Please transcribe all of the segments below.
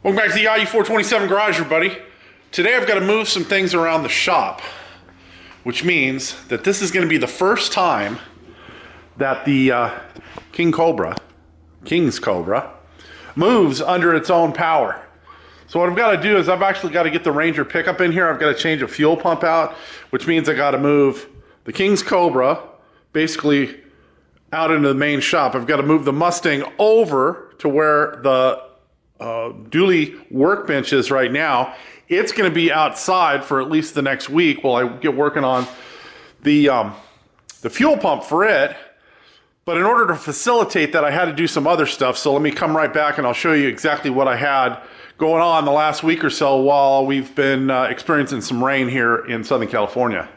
Welcome back to the IU427 garage, everybody. Today I've got to move some things around the shop, which means that this is going to be the first time that the King's Cobra, moves under its own power. So what I've got to do is I've actually got to get the Ranger pickup in here. I've got to change a fuel pump out, which means I got to move the King's Cobra basically out into the main shop. I've got to move the Mustang over to where the Dually Workbench is right now. It's going to be outside for at least the next week while I get working on the fuel pump for it. But in order to facilitate that, I had to do some other stuff. So let me come right back and I'll show you exactly what I had going on the last week or so while we've been experiencing some rain here in Southern California.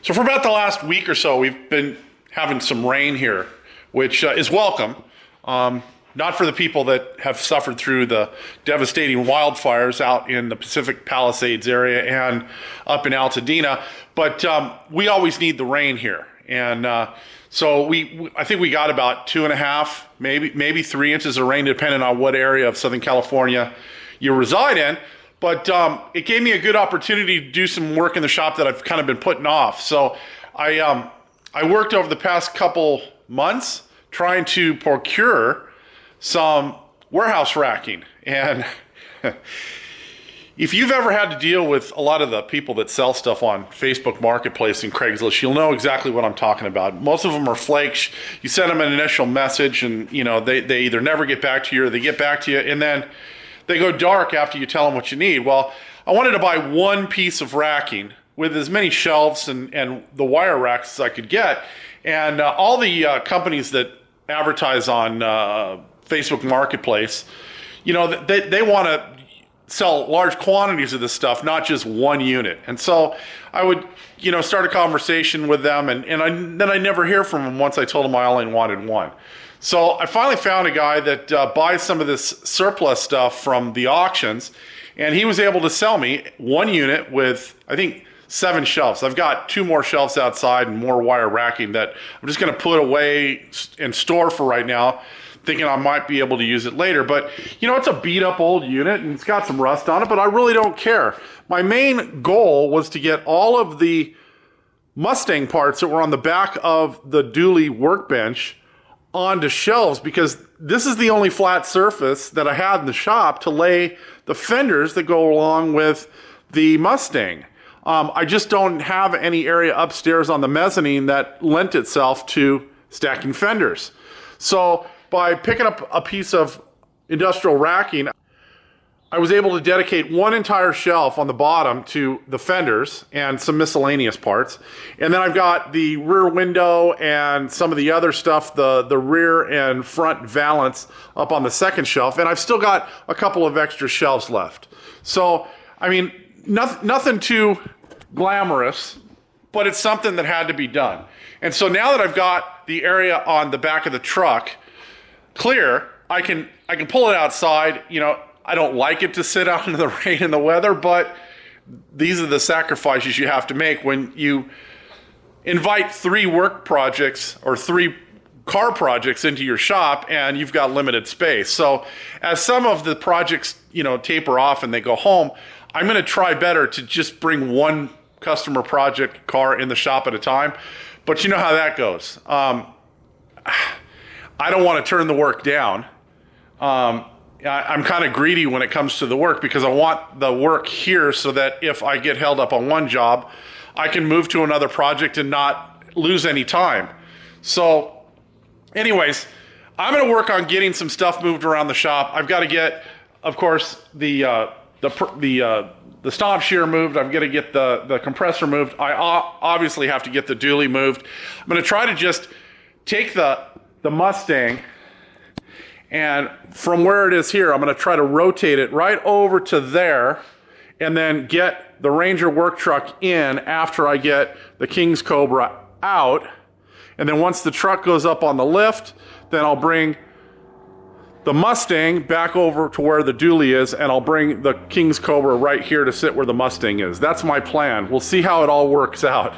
So for about the last week or so, we've been having some rain here, which is welcome. Not for the people that have suffered through the devastating wildfires out in the Pacific Palisades area and up in Altadena, but we always need the rain here. And so I think we got about 2.5, maybe 3 inches of rain, depending on what area of Southern California you reside in. But it gave me a good opportunity to do some work in the shop that I've kind of been putting off. So I worked over the past couple months trying to procure some warehouse racking. And if you've ever had to deal with a lot of the people that sell stuff on Facebook Marketplace and Craigslist, you'll know exactly what I'm talking about. Most of them are flakes. You send them an initial message and they either never get back to you or they get back to you and then they go dark after you tell them what you need. Well, I wanted to buy one piece of racking with as many shelves and the wire racks as I could get. And all the companies that advertise on Facebook Marketplace, they want to sell large quantities of this stuff, not just one unit. And so I would, start a conversation with them and then I never hear from them once I told them I only wanted one. So I finally found a guy that buys some of this surplus stuff from the auctions, and he was able to sell me one unit with, I think, 7 shelves. I've got 2 more shelves outside and more wire racking that I'm just going to put away and store for right now, thinking I might be able to use it later. But, it's a beat-up old unit, and it's got some rust on it, but I really don't care. My main goal was to get all of the Mustang parts that were on the back of the Dually Workbench onto shelves, because this is the only flat surface that I had in the shop to lay the fenders that go along with the Mustang. I just don't have any area upstairs on the mezzanine that lent itself to stacking fenders. So by picking up a piece of industrial racking, I was able to dedicate one entire shelf on the bottom to the fenders and some miscellaneous parts. And then I've got the rear window and some of the other stuff, the rear and front valance up on the second shelf. And I've still got a couple of extra shelves left. So, nothing too glamorous, but it's something that had to be done. And so now that I've got the area on the back of the truck clear, I can pull it outside. I don't like it to sit out in the rain and the weather, but these are the sacrifices you have to make when you invite 3 work projects or 3 car projects into your shop and you've got limited space. So as some of the projects, taper off and they go home, I'm going to try better to just bring one customer project car in the shop at a time. But you know how that goes. I don't want to turn the work down. I'm kind of greedy when it comes to the work because I want the work here so that if I get held up on one job, I can move to another project and not lose any time. So anyways, I'm going to work on getting some stuff moved around the shop. I've got to get, of course, the stop shear moved. I've got to get the compressor moved. I obviously have to get the dually moved. I'm going to try to just take the Mustang, and from where it is here, I'm going to try to rotate it right over to there and then get the Ranger work truck in after I get the King's Cobra out. And then once the truck goes up on the lift, then I'll bring the Mustang back over to where the dually is, and I'll bring the King's Cobra right here to sit where the Mustang is. That's my plan. We'll see how it all works out.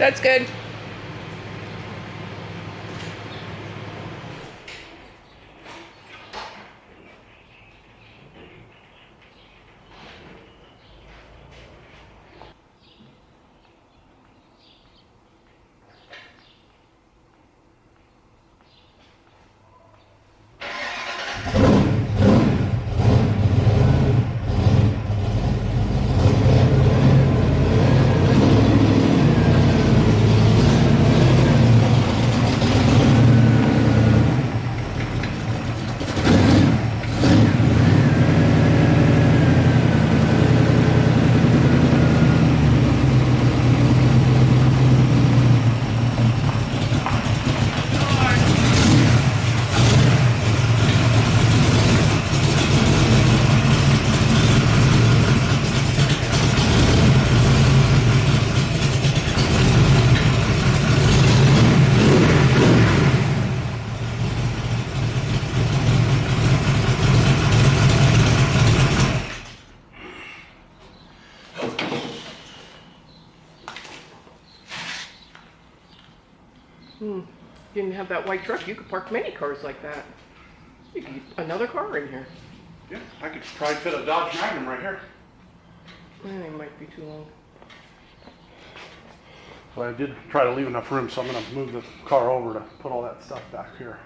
That's good. You didn't have that white truck, you could park many cars like that. You could get another car in here. Yeah, I could probably fit a Dodge Magnum right here. It might be too long. But I did try to leave enough room, so I'm going to move the car over to put all that stuff back here.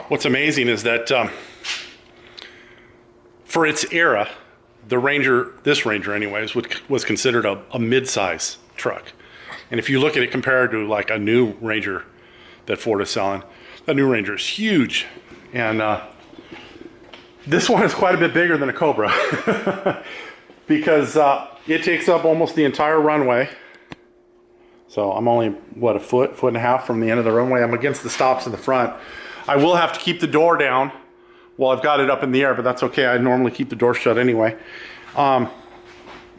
What's amazing is that for its era, the Ranger, this Ranger anyways, was considered a mid-size truck. And if you look at it compared to like a new Ranger that Ford is selling, the new Ranger is huge. And this one is quite a bit bigger than a Cobra because it takes up almost the entire runway. So I'm only, what, a foot and a half from the end of the runway. I'm against the stops in the front. I will have to keep the door down while I've got it up in the air, but that's okay. I normally keep the door shut anyway. And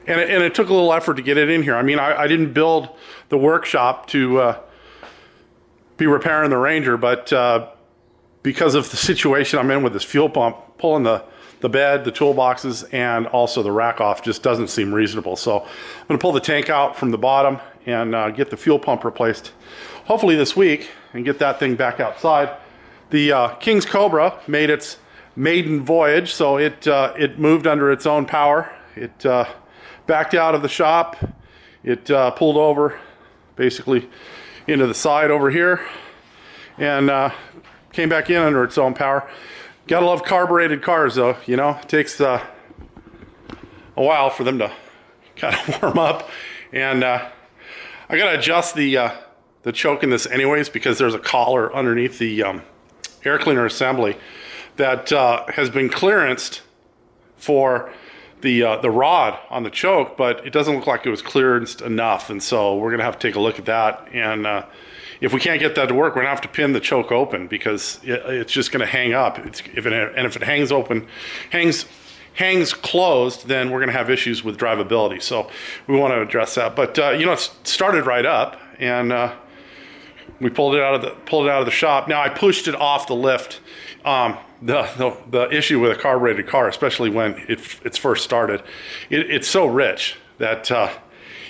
it took a little effort to get it in here. I mean, I didn't build the workshop to be repairing the Ranger, but because of the situation I'm in with this fuel pump, pulling the bed, the toolboxes, and also the rack off just doesn't seem reasonable. So I'm gonna pull the tank out from the bottom and get the fuel pump replaced, hopefully this week, and get that thing back outside. The King's Cobra made its maiden voyage, so it moved under its own power. It backed out of the shop. It pulled over basically into the side over here and came back in under its own power. Gotta love carbureted cars though, you know. It takes a while for them to kind of warm up. And I gotta adjust the choke in this anyways because there's a collar underneath the air cleaner assembly that has been clearanced for the rod on the choke, but it doesn't look like it was clearanced enough, and so we're gonna have to take a look at that. And if we can't get that to work, we're gonna have to pin the choke open because it's just gonna hang up. If it hangs open, hangs closed, then we're gonna have issues with drivability. So we want to address that. But you know, it started right up, and we pulled it out of the shop. Now I pushed it off the lift. The issue with a carbureted car, especially when it's first started, it's so rich that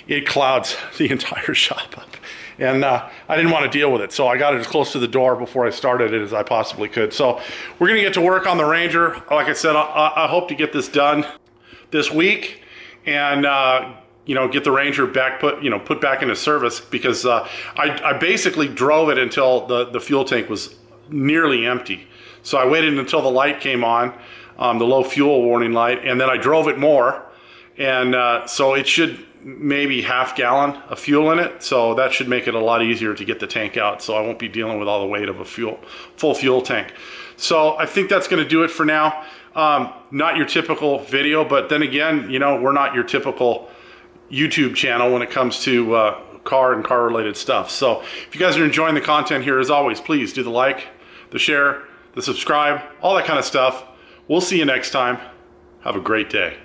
it clouds the entire shop up. And I didn't want to deal with it, so I got it as close to the door before I started it as I possibly could. So we're gonna get to work on the Ranger. Like I said, I hope to get this done this week, and you know, get the Ranger back put back into service, because I basically drove it until the fuel tank was nearly empty. So I waited until the light came on, the low fuel warning light, and then I drove it more, and so it should maybe half gallon of fuel in it, so that should make it a lot easier to get the tank out, so I won't be dealing with all the weight of a full fuel tank. So I think that's going to do it for now. Not your typical video, but then again, you know, we're not your typical YouTube channel when it comes to car and car related stuff. So if you guys are enjoying the content here, as always, please do the like, the share, the subscribe, all that kind of stuff. We'll see you next time. Have a great day.